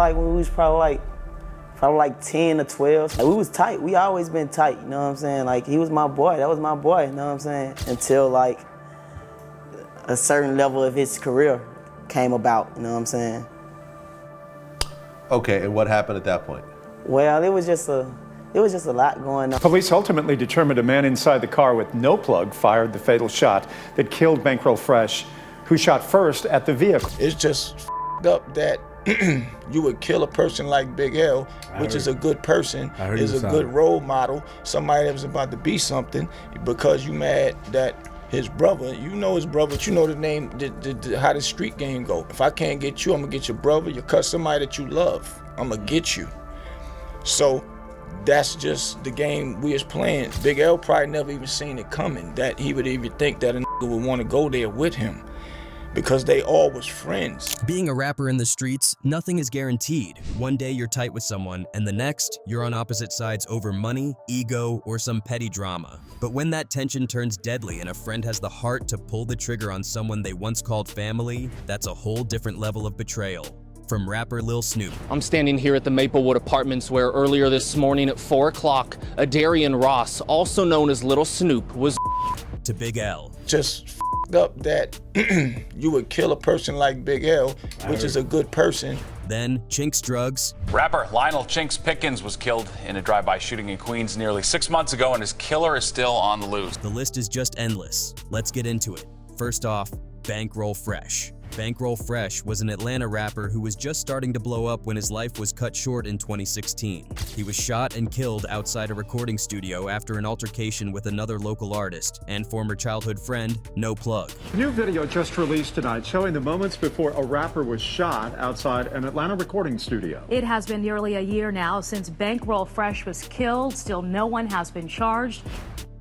like when we was probably like 10 or 12. Like, we was tight. We always been tight, you know what I'm saying? Like, he was my boy. That was my boy, you know what I'm saying? Until like a certain level of his career came about, you know what I'm saying? Okay, and what happened at that point? Well, it was just a lot going on. Police ultimately determined a man inside the car with no plug fired the fatal shot that killed Bankroll Fresh, who shot first at the vehicle. It's just up that you would kill a person like Big L, which is a good person, is a good role model, somebody that was about to be something, because you mad that his brother, you know his brother, but you know the name, how the street game go. If I can't get you, I'm gonna get your brother. You cut somebody that you love, I'm gonna get you. So that's just the game we was playing. Big L probably never even seen it coming, that he would even think that a nigga would want to go there with him, because they all was friends. Being a rapper in the streets, nothing is guaranteed. One day you're tight with someone, and the next, you're on opposite sides over money, ego, or some petty drama. But when that tension turns deadly and a friend has the heart to pull the trigger on someone they once called family, that's a whole different level of betrayal. From rapper Lil Snupe. I'm standing here at the Maplewood Apartments where earlier this morning at 4 o'clock, Adarian Ross, also known as Lil Snupe, was to Big L. Just up that you would kill a person like Big L, which is a good person. Then Chinx Drugz. Rapper Lionel Chinx Pickens was killed in a drive-by shooting in Queens nearly 6 months ago, and his killer is still on the loose. The list is just endless. Let's get into it. First off, Bankroll Fresh. Bankroll Fresh was an Atlanta rapper who was just starting to blow up when his life was cut short in 2016. He was shot and killed outside a recording studio after an altercation with another local artist and former childhood friend, No Plug. A new video just released tonight showing the moments before a rapper was shot outside an Atlanta recording studio. It has been nearly a year now since Bankroll Fresh was killed. Still no one has been charged.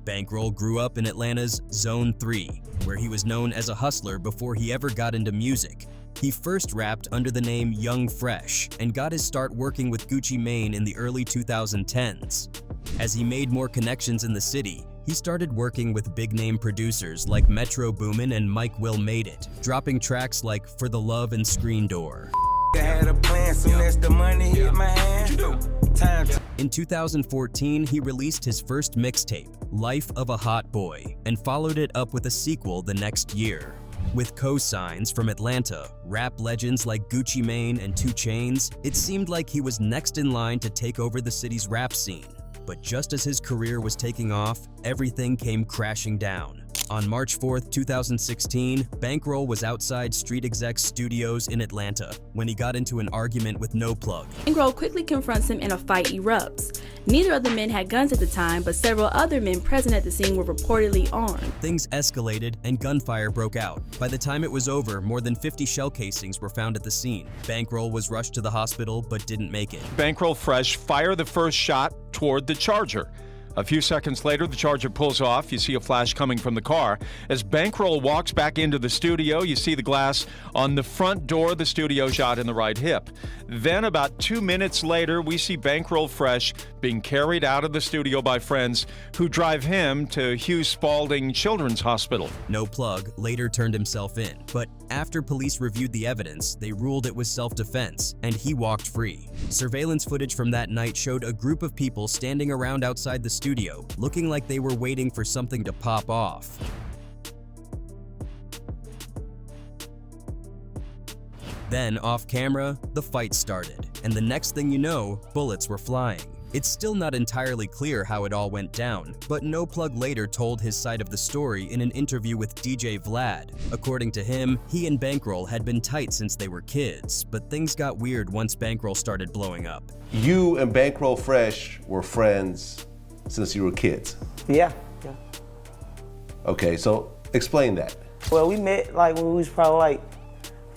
Bankroll grew up in Atlanta's Zone 3, where he was known as a hustler before he ever got into music. He first rapped under the name Young Fresh and got his start working with Gucci Mane in the early 2010s. As he made more connections in the city, he started working with big-name producers like Metro Boomin and Mike Will Made It, dropping tracks like For the Love and Screen Door. I had a plan soon as the money hit my hand. In 2014, he released his first mixtape, Life of a Hot Boy, and followed it up with a sequel the next year. With co-signs from Atlanta, rap legends like Gucci Mane and 2 Chainz, it seemed like he was next in line to take over the city's rap scene. But just as his career was taking off, everything came crashing down. On March 4th, 2016, Bankroll was outside Street Exec's studios in Atlanta when he got into an argument with No Plug. Bankroll quickly confronts him and a fight erupts. Neither of the men had guns at the time, but several other men present at the scene were reportedly armed. Things escalated and gunfire broke out. By the time it was over, more than 50 shell casings were found at the scene. Bankroll was rushed to the hospital but didn't make it. Bankroll Fresh fired the first shot toward the Charger. A few seconds later, the Charger pulls off. You see a flash coming from the car. As Bankroll walks back into the studio, you see the glass on the front door of the studio shot in the right hip. Then about 2 minutes later, we see Bankroll Fresh being carried out of the studio by friends who drive him to Hugh Spalding Children's Hospital. No Plug later turned himself in, but after police reviewed the evidence, they ruled it was self-defense, and he walked free. Surveillance footage from that night showed a group of people standing around outside the studio, looking like they were waiting for something to pop off. Then, off camera, the fight started, and the next thing you know, bullets were flying. It's still not entirely clear how it all went down, but No Plug later told his side of the story in an interview with DJ Vlad. According to him, he and Bankroll had been tight since they were kids, but things got weird once Bankroll started blowing up. You and Bankroll Fresh were friends since you were kids? Yeah. Okay, so explain that. Well, we met like when we was probably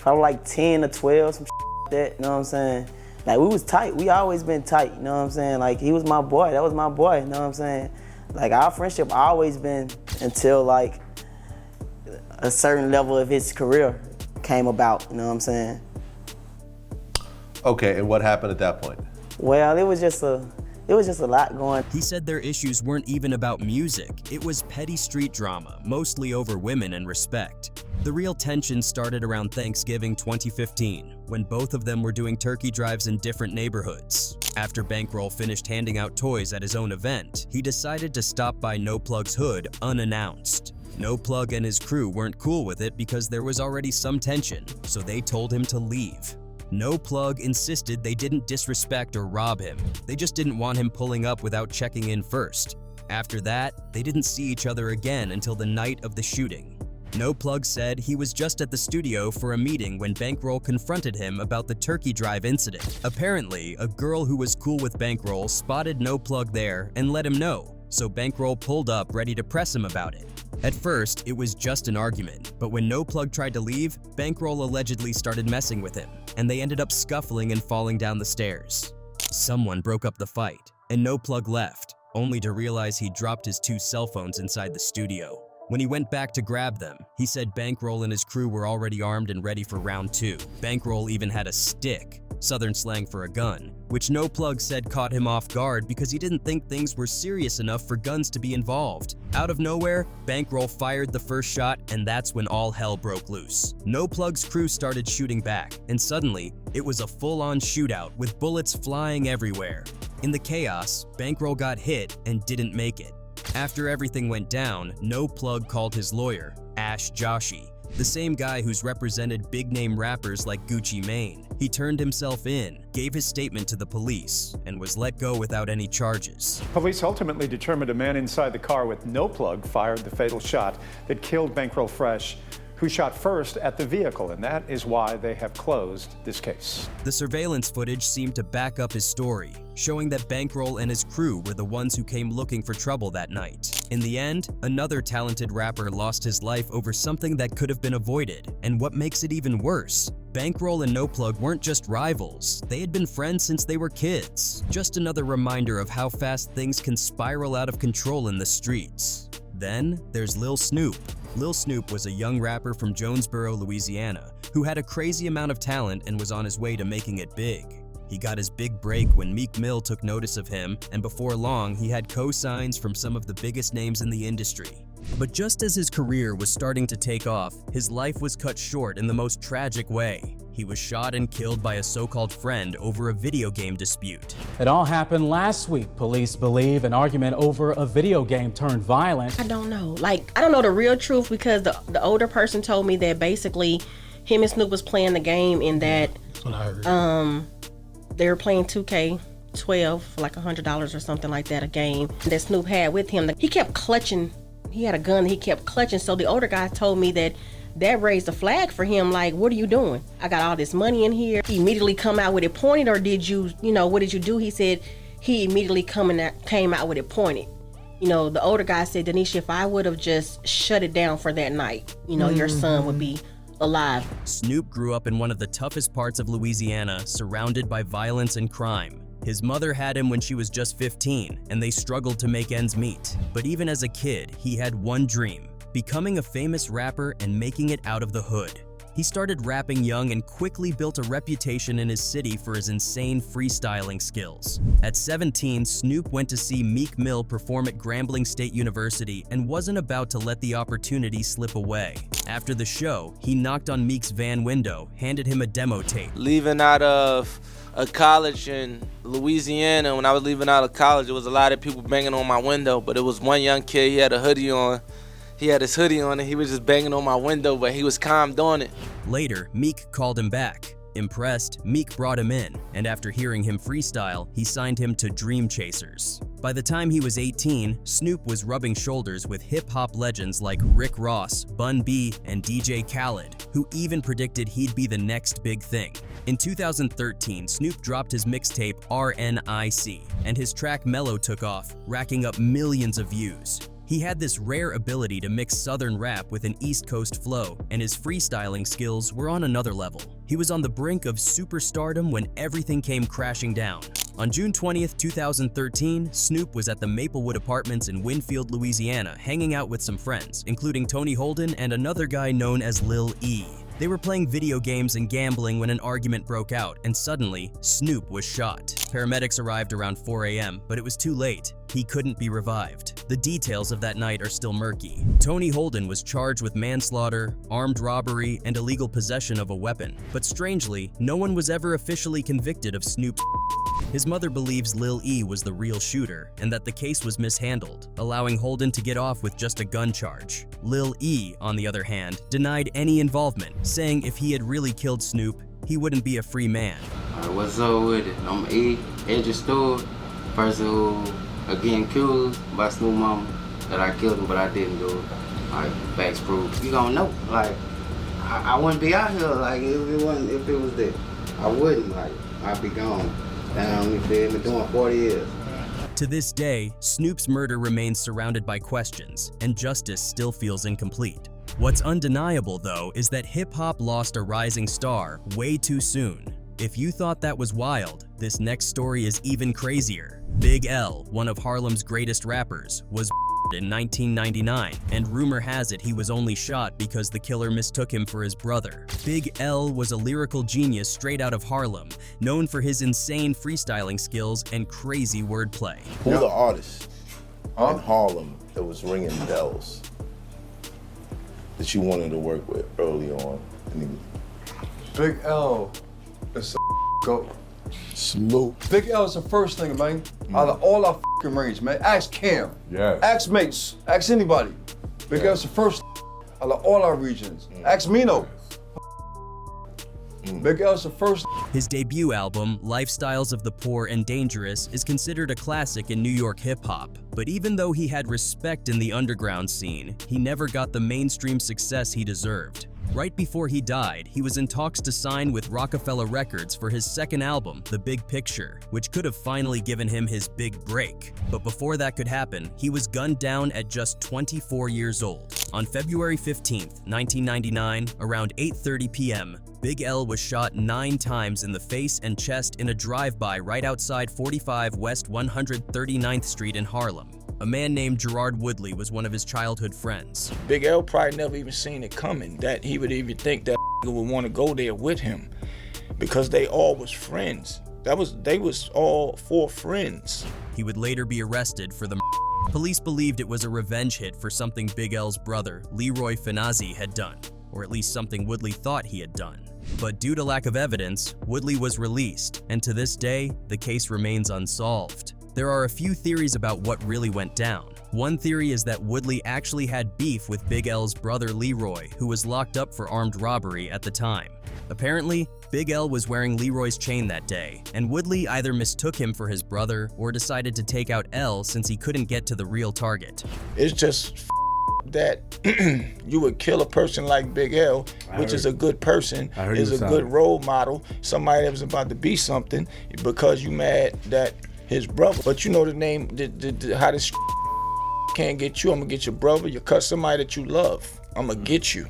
like 10 or 12, some like that, you know what I'm saying? Like, we was tight. We always been tight, you know what I'm saying? Like, he was my boy. That was my boy, you know what I'm saying? Like, our friendship always been until, like, a certain level of his career came about, you know what I'm saying? Okay, and what happened at that point? Well, it was just a lot going. He said their issues weren't even about music. It was petty street drama, mostly over women and respect. The real tension started around Thanksgiving 2015. when both of them were doing turkey drives in different neighborhoods. After Bankroll finished handing out toys at his own event, he decided to stop by No Plug's hood unannounced. No Plug and his crew weren't cool with it because there was already some tension, so they told him to leave. No Plug insisted they didn't disrespect or rob him, they just didn't want him pulling up without checking in first. After that, they didn't see each other again until the night of the shooting. No Plug said he was just at the studio for a meeting when Bankroll confronted him about the turkey drive incident. Apparently, a girl who was cool with Bankroll spotted No Plug there and let him know, so Bankroll pulled up ready to press him about it. At first, it was just an argument, but when No Plug tried to leave, Bankroll allegedly started messing with him, and they ended up scuffling and falling down the stairs. Someone broke up the fight, and No Plug left, only to realize he dropped his 2 cell phones inside the studio. When he went back to grab them, he said Bankroll and his crew were already armed and ready for round 2. Bankroll even had a stick, Southern slang for a gun, which No Plug said caught him off guard because he didn't think things were serious enough for guns to be involved. Out of nowhere, Bankroll fired the first shot, and that's when all hell broke loose. No Plug's crew started shooting back, and suddenly, it was a full-on shootout with bullets flying everywhere. In the chaos, Bankroll got hit and didn't make it. After everything went down, No Plug called his lawyer, Ash Joshi, the same guy who's represented big-name rappers like Gucci Mane. He turned himself in, gave his statement to the police, and was let go without any charges. Police ultimately determined a man inside the car with No Plug fired the fatal shot that killed Bankroll Fresh, who shot first at the vehicle, and that is why they have closed this case. The surveillance footage seemed to back up his story, showing that Bankroll and his crew were the ones who came looking for trouble that night. In the end, another talented rapper lost his life over something that could have been avoided, and what makes it even worse, Bankroll and No Plug weren't just rivals, they had been friends since they were kids. Just another reminder of how fast things can spiral out of control in the streets. Then, there's Lil Snupe. Lil Snupe was a young rapper from Jonesboro, Louisiana, who had a crazy amount of talent and was on his way to making it big. He got his big break when Meek Mill took notice of him, and before long, he had co-signs from some of the biggest names in the industry. But just as his career was starting to take off, his life was cut short in the most tragic way. He was shot and killed by a so-called friend over a video game dispute. It all happened last week. Police believe an argument over a video game turned violent. I don't know. I don't know the real truth because the older person told me that basically him and Snoop was playing the game and that they were playing 2K12 for like $100 or something like that, a game that Snoop had with him. He kept clutching. He had a gun that he kept clutching. So the older guy told me that raised a flag for him, like, what are you doing? I got all this money in here. He immediately come out with it pointed, or did you, what did you do? He said he immediately came out with it pointed. The older guy said, Denisha, if I would have just shut it down for that night, your son would be alive. Snoop grew up in one of the toughest parts of Louisiana, surrounded by violence and crime. His mother had him when she was just 15, and they struggled to make ends meet. But even as a kid, he had one dream: becoming a famous rapper and making it out of the hood. He started rapping young and quickly built a reputation in his city for his insane freestyling skills. At 17, Snoop went to see Meek Mill perform at Grambling State University and wasn't about to let the opportunity slip away. After the show, he knocked on Meek's van window, handed him a demo tape. Leaving out of a college in Louisiana, when I was leaving out of college, there was a lot of people banging on my window, but it was one young kid, he had a hoodie on. He had his hoodie on and he was just banging on my window, but he was calmed on it. Later, Meek called him back. Impressed, Meek brought him in, and after hearing him freestyle, he signed him to Dream Chasers. By the time he was 18, Snoop was rubbing shoulders with hip-hop legends like Rick Ross, Bun B, and DJ Khaled, who even predicted he'd be the next big thing. In 2013, Snoop dropped his mixtape RNIC, and his track Mellow took off, racking up millions of views. He had this rare ability to mix Southern rap with an East Coast flow, and his freestyling skills were on another level. He was on the brink of superstardom when everything came crashing down. On June 20th, 2013, Snoop was at the Maplewood Apartments in Winfield, Louisiana, hanging out with some friends, including Tony Holden and another guy known as Lil E. They were playing video games and gambling when an argument broke out, and suddenly, Snoop was shot. Paramedics arrived around 4 a.m., but it was too late. He couldn't be revived. The details of that night are still murky. Tony Holden was charged with manslaughter, armed robbery, and illegal possession of a weapon. But strangely, no one was ever officially convicted of Snoop. His mother believes Lil E was the real shooter and that the case was mishandled, allowing Holden to get off with just a gun charge. Lil E, on the other hand, denied any involvement, saying if he had really killed Snoop, he wouldn't be a free man. What's up with it? I'm E, Edge Store, person who getting accused by Snoop mama that I killed him, but I didn't do it. Like, facts proof. You don't know. Like, I wouldn't be out here. Like, if it was that, I wouldn't. Like, I'd be gone. Down, you feel me? Doing 40 years. To this day, Snoop's murder remains surrounded by questions, and justice still feels incomplete. What's undeniable, though, is that hip-hop lost a rising star way too soon. If you thought that was wild, this next story is even crazier. Big L, one of Harlem's greatest rappers, was in 1999, and rumor has it he was only shot because the killer mistook him for his brother. Big L was a lyrical genius straight out of Harlem, known for his insane freestyling skills and crazy wordplay. Who the artist in Harlem that was ringing bells that you wanted to work with early on? Big L is a goat. Snoop. Big L is the first thing, man. Out of all our range, man. Ask Cam. Yeah. Ask Mates. Ask anybody. Big L's the first out of all our regions. Ask Mino. Big L's the first. His debut album, Lifestyles of the Poor and Dangerous, is considered a classic in New York hip-hop. But even though he had respect in the underground scene, he never got the mainstream success he deserved. Right before he died, he was in talks to sign with Rockefeller Records for his second album, The Big Picture, which could have finally given him his big break. But before that could happen, he was gunned down at just 24 years old. On February 15th, 1999, around 8:30 p.m., Big L was shot 9 times in the face and chest in a drive-by right outside 45 West 139th Street in Harlem. A man named Gerard Woodley was one of his childhood friends. Big L probably never even seen it coming, that he would even think that would want to go there with him, because they all was friends. They was all 4 friends. He would later be arrested for the Police believed it was a revenge hit for something Big L's brother, Leroy Finazzi, had done, or at least something Woodley thought he had done. But due to lack of evidence, Woodley was released, and to this day, the case remains unsolved. There are a few theories about what really went down. One theory is that Woodley actually had beef with Big L's brother Leroy, who was locked up for armed robbery at the time. Apparently, Big L was wearing Leroy's chain that day, and Woodley either mistook him for his brother or decided to take out L since he couldn't get to the real target. It's just that you would kill a person like Big L, which is a good person, is a good role model, somebody that was about to be something, because you mad that his brother. But you know the name, how this can't get you. I'm gonna get your brother. You cut somebody that you love, I'm gonna get you.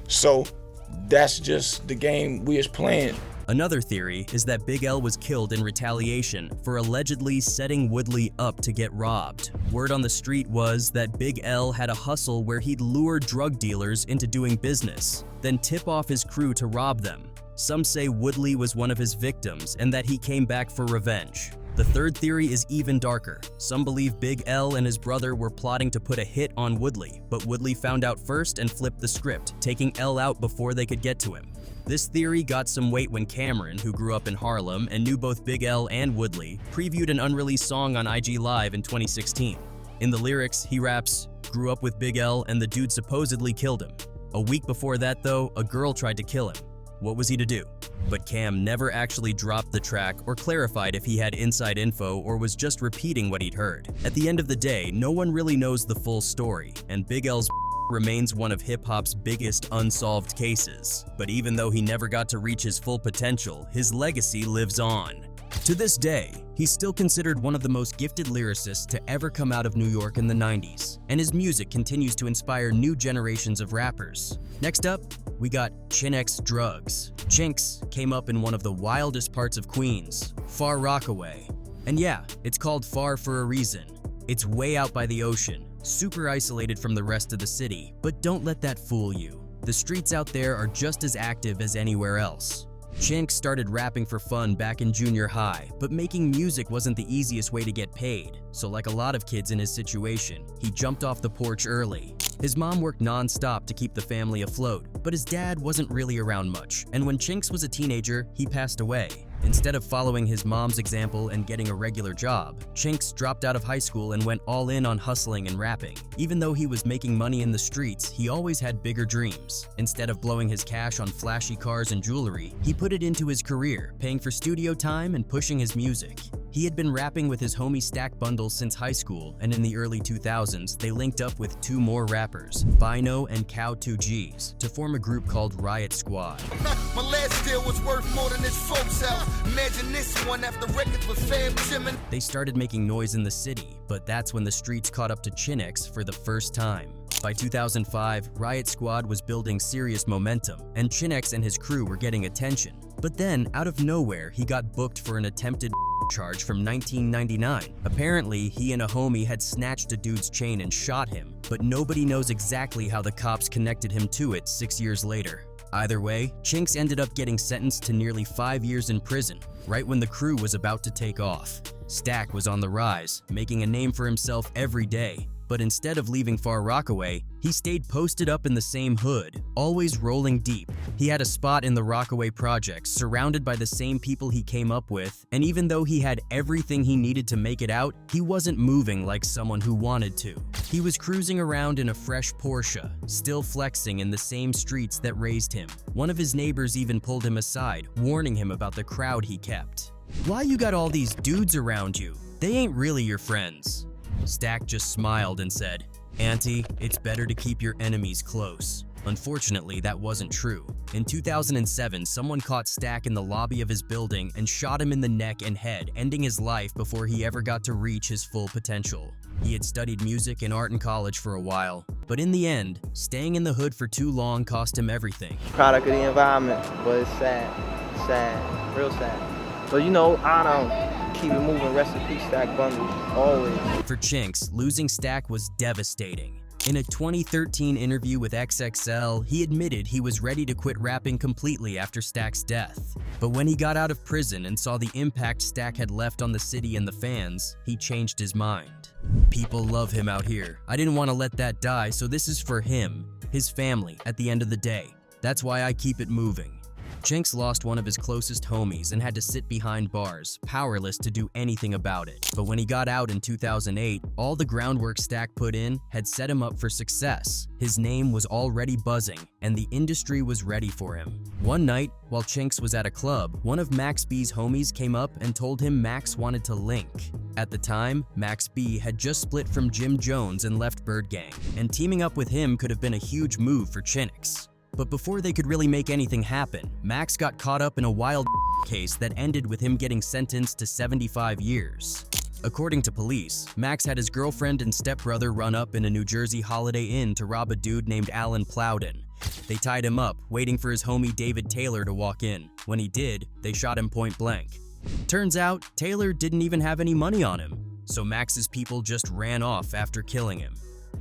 So that's just the game we is playing. Another theory is that Big L was killed in retaliation for allegedly setting Woodley up to get robbed. Word on the street was that Big L had a hustle where he'd lure drug dealers into doing business, then tip off his crew to rob them. Some say Woodley was one of his victims and that he came back for revenge. The third theory is even darker. Some believe Big L and his brother were plotting to put a hit on Woodley, but Woodley found out first and flipped the script, taking L out before they could get to him. This theory got some weight when Cameron, who grew up in Harlem and knew both Big L and Woodley, previewed an unreleased song on IG Live in 2016. In the lyrics, he raps, "Grew up with Big L and the dude supposedly killed him. A week before that though, a girl tried to kill him. What was he to do?" But Cam never actually dropped the track or clarified if he had inside info or was just repeating what he'd heard. At the end of the day, no one really knows the full story, and Big L's remains one of hip-hop's biggest unsolved cases. But even though he never got to reach his full potential, his legacy lives on. To this day, he's still considered one of the most gifted lyricists to ever come out of New York in the 90s, and his music continues to inspire new generations of rappers. Next up, we got Chinx Drugz. Chinx came up in one of the wildest parts of Queens, Far Rockaway. And yeah, it's called Far for a reason. It's way out by the ocean, super isolated from the rest of the city, but don't let that fool you. The streets out there are just as active as anywhere else. Chinx started rapping for fun back in junior high, but making music wasn't the easiest way to get paid. So like a lot of kids in his situation, he jumped off the porch early. His mom worked non-stop to keep the family afloat, but his dad wasn't really around much, and when Chinx was a teenager, he passed away. Instead of following his mom's example and getting a regular job, Chinx dropped out of high school and went all in on hustling and rapping. Even though he was making money in the streets, he always had bigger dreams. Instead of blowing his cash on flashy cars and jewelry, he put it into his career, paying for studio time and pushing his music. He had been rapping with his homie Stack Bundles since high school, and in the early 2000s, they linked up with two more rappers, Bino and Cow 2Gs, to form a group called Riot Squad. My last deal was worth more than his folks' house. Imagine this one after records with Fam Jimin. They started making noise in the city, but that's when the streets caught up to Chinx for the first time. By 2005, Riot Squad was building serious momentum, and Chinx and his crew were getting attention. But then, out of nowhere, he got booked for an attempted charge from 1999. Apparently, he and a homie had snatched a dude's chain and shot him, but nobody knows exactly how the cops connected him to it 6 years later. Either way, Chinx ended up getting sentenced to nearly 5 years in prison, right when the crew was about to take off. Stack was on the rise, making a name for himself every day. But instead of leaving Far Rockaway, he stayed posted up in the same hood, always rolling deep. He had a spot in the Rockaway projects, surrounded by the same people he came up with, and even though he had everything he needed to make it out, he wasn't moving like someone who wanted to. He was cruising around in a fresh Porsche, still flexing in the same streets that raised him. One of his neighbors even pulled him aside, warning him about the crowd he kept. "Why you got all these dudes around you? They ain't really your friends." Stack just smiled and said, "Auntie, it's better to keep your enemies close." Unfortunately, that wasn't true. In 2007, someone caught Stack in the lobby of his building and shot him in the neck and head, ending his life before he ever got to reach his full potential. He had studied music and art in college for a while, but in the end, staying in the hood for too long cost him everything. Product of the environment, but it's sad, real sad. So you know, I don't keep it moving, rest in peace, Stack Bundles, always. For Chinx, losing Stack was devastating. In a 2013 interview with XXL, he admitted he was ready to quit rapping completely after Stack's death. But when he got out of prison and saw the impact Stack had left on the city and the fans, he changed his mind. "People love him out here. I didn't want to let that die, so this is for him, his family, at the end of the day. That's why I keep it moving." Chinx lost one of his closest homies and had to sit behind bars, powerless to do anything about it. But when he got out in 2008, all the groundwork Stack put in had set him up for success. His name was already buzzing, and the industry was ready for him. One night, while Chinx was at a club, one of Max B's homies came up and told him Max wanted to link. At the time, Max B had just split from Jim Jones and left Bird Gang, and teaming up with him could have been a huge move for Chinx. But before they could really make anything happen, Max got caught up in a wild case that ended with him getting sentenced to 75 years. According to police, Max had his girlfriend and stepbrother run up in a New Jersey Holiday Inn to rob a dude named Alan Plowden. They tied him up, waiting for his homie David Taylor to walk in. When he did, they shot him point blank. Turns out, Taylor didn't even have any money on him, so Max's people just ran off after killing him.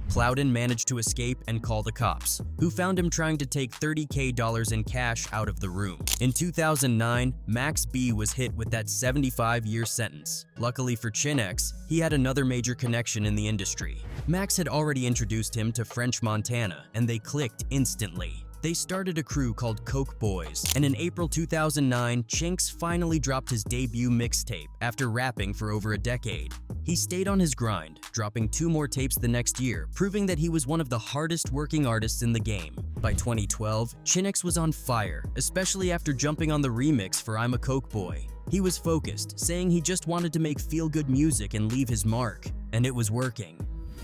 Plowden managed to escape and call the cops, who found him trying to take $30,000 in cash out of the room. In 2009, Max B was hit with that 75-year sentence. Luckily for Chinx, he had another major connection in the industry. Max had already introduced him to French Montana, and they clicked instantly. They started a crew called Coke Boys, and in April 2009, Chinx finally dropped his debut mixtape after rapping for over a decade. He stayed on his grind, dropping 2 more tapes the next year, proving that he was one of the hardest working artists in the game. By 2012, Chinx was on fire, especially after jumping on the remix for I'm a Coke Boy. He was focused, saying he just wanted to make feel-good music and leave his mark, and it was working.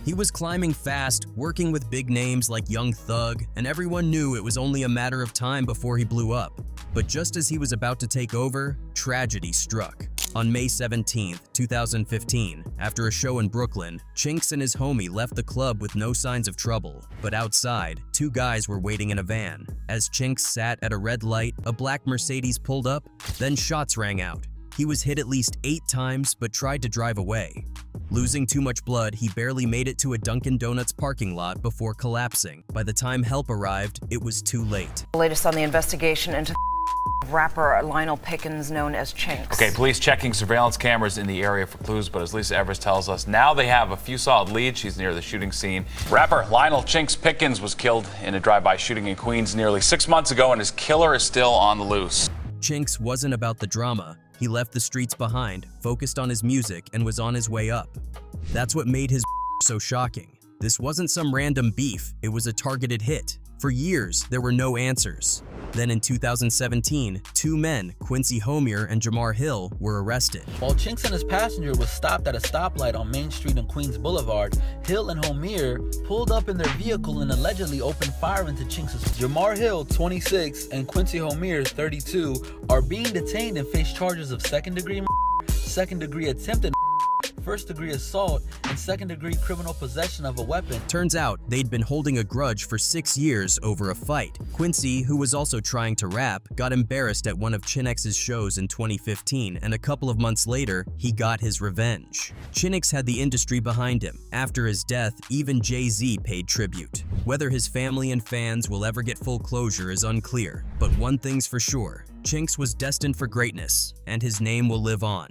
He was climbing fast, working with big names like Young Thug, and everyone knew it was only a matter of time before he blew up. But just as he was about to take over, tragedy struck. On May 17, 2015, after a show in Brooklyn, Chinx and his homie left the club with no signs of trouble. But outside, 2 guys were waiting in a van. As Chinx sat at a red light, a black Mercedes pulled up, then shots rang out. He was hit at least 8 times but tried to drive away. Losing too much blood, he barely made it to a Dunkin' Donuts parking lot before collapsing. By the time help arrived, it was too late. The latest on the investigation into rapper Lionel Pickens, known as Chinx. Okay, police checking surveillance cameras in the area for clues, but as Lisa Evers tells us, now they have a few solid leads. She's near the shooting scene. Rapper Lionel Chinx Pickens was killed in a drive-by shooting in Queens nearly 6 months ago, and his killer is still on the loose. Chinx wasn't about the drama. He left the streets behind, focused on his music, and was on his way up. That's what made his so shocking. This wasn't some random beef, it was a targeted hit. For years, there were no answers. Then in 2017, two men, Quincy Homier and Jamar Hill, were arrested. While Chinx and his passenger was stopped at a stoplight on Main Street and Queens Boulevard, Hill and Homier pulled up in their vehicle and allegedly opened fire into Chinx's. Jamar Hill, 26, and Quincy Homier, 32, are being detained and face charges of second-degree attempted first-degree assault, and second-degree criminal possession of a weapon. Turns out they'd been holding a grudge for 6 years over a fight. Quincy, who was also trying to rap, got embarrassed at one of Chinx's shows in 2015, and a couple of months later, he got his revenge. Chinx had the industry behind him. After his death, even Jay-Z paid tribute. Whether his family and fans will ever get full closure is unclear, but one thing's for sure, Chinx was destined for greatness, and his name will live on.